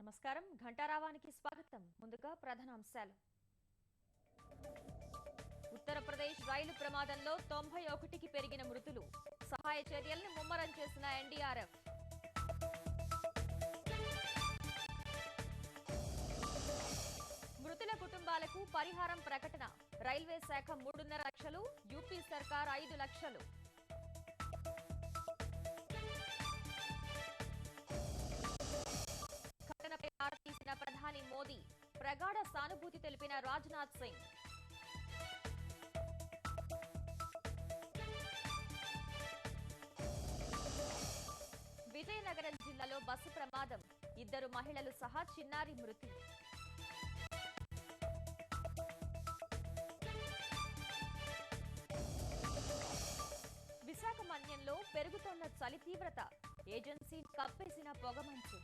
నమస్కారం ఘంటారావానికి స్వాగతం ముందుగా ప్రధానాంశాలు ఉత్తరప్రదేశ్ రైలు ప్రమాదంలో 91కి పెరిగిన మృతులు సహాయ చర్యలను ముమ్మరం చేసిన ఎన్డీఆర్ఎఫ్ మృతుల కుటుంబాలకు పరిహారం ప్రకటన రైల్వే శాఖ 3.5 లక్షలు యూపీ సర్కార్ 5 లక్షలు ఘటనపై ఆరా తీసిన ప్రధాని మోదీ ప్రగాఢ సానుభూతి తెలిపిన రాజ్నాథ్ సింగ్ విజయనగరం జిల్లాలో బస్సు ప్రమాదం 2 మహిళలు సహా చిన్నారి మృతి విశాఖ మన్యంలో పెరుగుతోన్న చలి తీవ్రత ఏజెన్సీ కప్పేసిన పొగమంచు